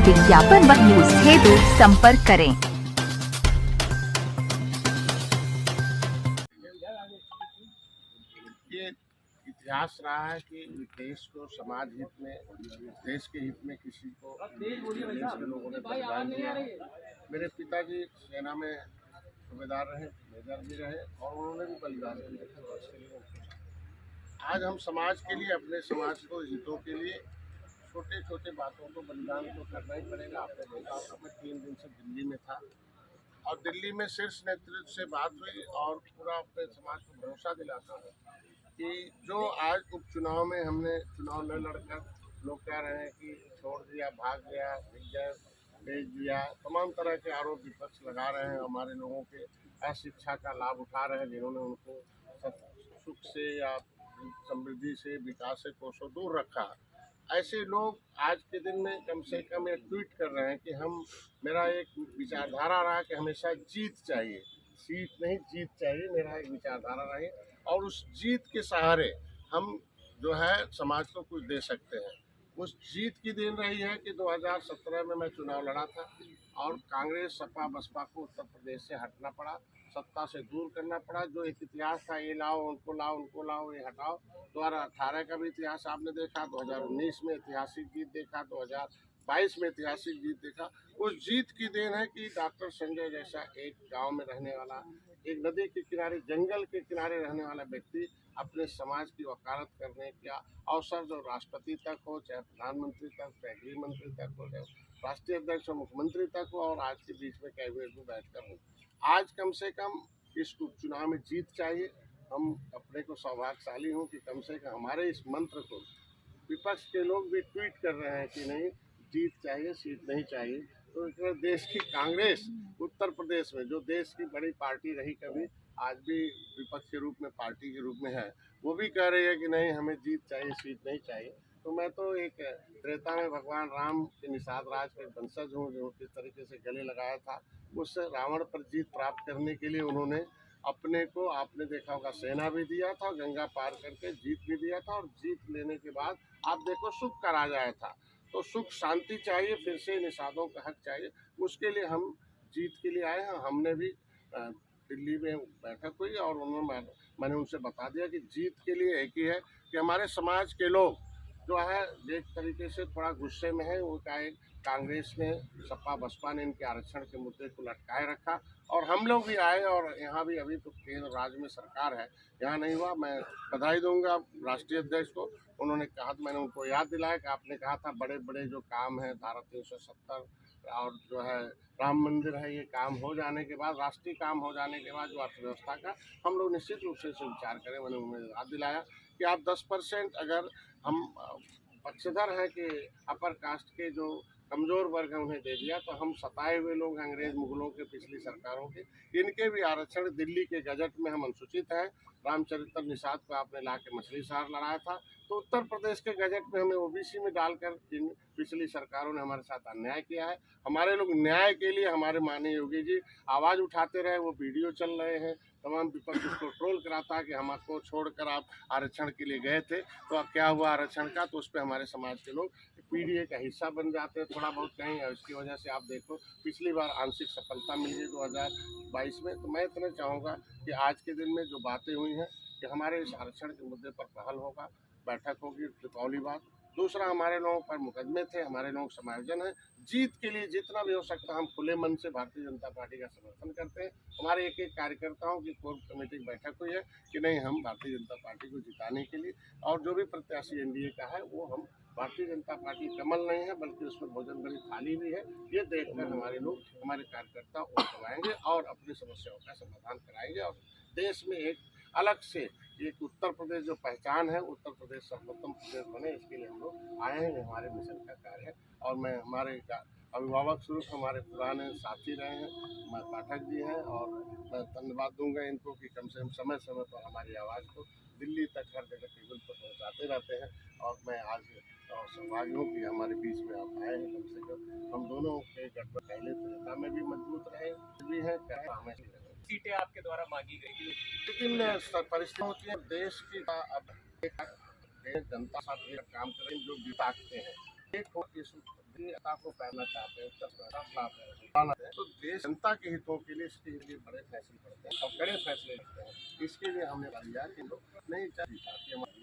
विज्ञापन व न्यूज हेतु संपर्क करें। ये इतिहास रहा है कि देश को समाज हित में, देश के हित में किसी को देश के लोगों ने बलिदान दिया है। मेरे पिताजी सेना में सूबेदार रहे, मेजर भी रहे और उन्होंने भी बलिदान दिया। आज हम समाज के लिए, अपने समाज को हितों के लिए छोटे छोटे बातों को बलिदान तो करना ही पड़ेगा। आपने देखा होगा, मैं 3 दिन से दिल्ली में था और दिल्ली में शीर्ष नेतृत्व से बात हुई और पूरा अपने समाज को भरोसा दिलाता है कि जो आज उपचुनाव में हमने चुनाव न लड़कर लोग कह रहे हैं कि छोड़ दिया, भाग गया, विजय भेज दिया, तमाम तरह के आरोप विपक्ष लगा रहे हैं। हमारे लोगों के अशिक्षा का लाभ उठा रहे हैं, जिन्होंने उनको सुख से या समृद्धि से, विकास से कोसों दूर रखा। ऐसे लोग आज के दिन में कम से कम एक ट्वीट कर रहे हैं कि मेरा एक विचारधारा रहा कि हमेशा जीत चाहिए, सीट नहीं जीत चाहिए, मेरा एक विचारधारा रही और उस जीत के सहारे हम जो है समाज को कुछ दे सकते हैं। उस जीत की देन रही है कि 2017 में मैं चुनाव लड़ा था और कांग्रेस, सपा, बसपा को उत्तर प्रदेश से हटना पड़ा, सत्ता से दूर करना पड़ा। जो एक इतिहास था, ये लाओ उनको लाओ, उनको लाओ, ये हटाओ। 2018 का भी इतिहास आपने देखा, 2019 में ऐतिहासिक जीत देखा, 2022 में ऐतिहासिक जीत देखा। उस जीत की देन है कि डॉक्टर संजय जैसा एक गांव में रहने वाला, एक नदी के किनारे, जंगल के किनारे रहने वाला व्यक्ति अपने समाज की वकालत करने का अवसर जो राष्ट्रपति तक हो, चाहे प्रधानमंत्री तक, चाहे गृह मंत्री तक हो, चाहे राष्ट्रीय अध्यक्ष और मुख्यमंत्री तक हो और आज के बीच में कैबिनेट में बैठकर हो। आज कम से कम इस उपचुनाव में जीत चाहिए। हम अपने को सौभाग्यशाली हूँ कि कम से कम हमारे इस मंत्र को विपक्ष के लोग भी ट्वीट कर रहे हैं कि नहीं, जीत चाहिए, सीट नहीं चाहिए। तो इस देश की कांग्रेस उत्तर प्रदेश में, जो देश की बड़ी पार्टी रही कभी, आज भी विपक्ष के रूप में, पार्टी के रूप में है, वो भी कह रही है कि नहीं, हमें जीत चाहिए, सीट नहीं चाहिए। तो मैं तो एक त्रेता में भगवान राम के निषाद राज के वंशज हूँ, जो किस तरीके से गले लगाया था, उस रावण पर जीत प्राप्त करने के लिए उन्होंने अपने को, आपने देखा होगा, सेना भी दिया था, गंगा पार करके जीत भी दिया था और जीत लेने के बाद आप देखो सुख का राज आया था। तो सुख शांति चाहिए, फिर से निषादों का हक चाहिए, उसके लिए हम जीत के लिए आए हैं। हमने भी दिल्ली में बैठक हुई और मैंने उनसे बता दिया कि जीत के लिए एक ही है कि हमारे समाज के लोग जो है एक तरीके से थोड़ा गुस्से में है। वो कांग्रेस ने, सपा बसपा ने इनके आरक्षण के मुद्दे को लटकाए रखा और हम लोग भी आए और यहाँ भी अभी तो केंद्र राज्य में सरकार है, यहाँ नहीं हुआ। मैं बधाई दूंगा राष्ट्रीय अध्यक्ष को। उन्होंने कहा, मैंने उनको याद दिलाया कि आपने कहा था बड़े बड़े जो काम है, धारा 370 और जो है राम मंदिर है, ये काम हो जाने के बाद, राष्ट्रीय काम हो जाने के बाद जो अर्थव्यवस्था का, हम लोग निश्चित रूप से विचार करें। मैंने उन्हें याद दिलाया कि आप 10% अगर हम पक्षधर हैं कि अपर कास्ट के जो कमज़ोर वर्ग है उन्हें दे दिया, तो हम सताए हुए लोग अंग्रेज मुगलों के, पिछली सरकारों के, इनके भी आरक्षण दिल्ली के गजट में हम अनुसूचित हैं। रामचरित्र निषाद को आपने ला के मछली शहर लड़ाया था, तो उत्तर प्रदेश के गजट में हमें ओबीसी में डालकर जिन पिछली सरकारों ने हमारे साथ अन्याय किया है, हमारे लोग न्याय के लिए, हमारे माननीय योगी जी आवाज़ उठाते रहे। वो वीडियो चल रहे हैं, तमाम विपक्ष उसको ट्रोल कराता कि हमको छोड़कर आप आरक्षण के लिए गए थे, तो अब क्या हुआ आरक्षण का, तो उस पर हमारे समाज के लोग पीडीए का हिस्सा बन जाते हैं थोड़ा बहुत कहीं, और इसकी वजह से आप देखो पिछली बार आंशिक सफलता मिल गई 2022 में। तो मैं इतना चाहूँगा कि आज के दिन में जो बातें हुई हैं कि हमारे इस आरक्षण के मुद्दे पर पहल होगा, बैठक होगी, दीपावली बाद। दूसरा, हमारे लोगों पर मुकदमे थे, हमारे लोग समायोजन है। जीत के लिए जितना भी हो सकता हम खुले मन से भारतीय जनता पार्टी का समर्थन करते हैं। हमारे एक एक कार्यकर्ताओं की कोर कमेटी की बैठक हुई है कि नहीं, हम भारतीय जनता पार्टी को जिताने के लिए, और जो भी प्रत्याशी एनडीए का है वो हम, भारतीय जनता पार्टी कमल नहीं है बल्कि उसमें भोजन भरी थाली भी है, ये देखकर हमारे लोग, हमारे कार्यकर्ता वोट करवाएंगे और अपनी समस्याओं का समाधान कराएंगे और देश में एक अलग से एक उत्तर प्रदेश जो पहचान है, उत्तर प्रदेश सर्वोत्तम प्रदेश बने, इसके लिए हम लोग आए हैं। हमारे मिशन का कार्य है और मैं, हमारे अभिभावक स्वरूप हमारे पुराने साथी रहे हैं, मैं पाठक जी हैं, और मैं धन्यवाद दूंगा इनको कि कम से कम समय समय पर हमारी आवाज़ को दिल्ली तक हर जगह टेबल पर पहुँचाते रहते हैं। और मैं आज सौभाग्य हूँ कि हमारे बीच में आप आए हैं। कम से कम हम दोनों के गठबंधन पहले त्रेता में भी मजबूत रहे भी हैं, हमेशा सीटें आपके द्वारा मांगी गई, लेकिन परिस्थिति होती है देश की। अब जनता साथ काम करें जो बिताते हैं, एक हो इस की अता को पहनना चाहते हैं, पाना है, तो देश जनता के हितों के लिए इसके लिए बड़े फैसले करते हैं और कड़े फैसले लेते हैं। इसके लिए हमने लिया कि लोग नहीं चाहिए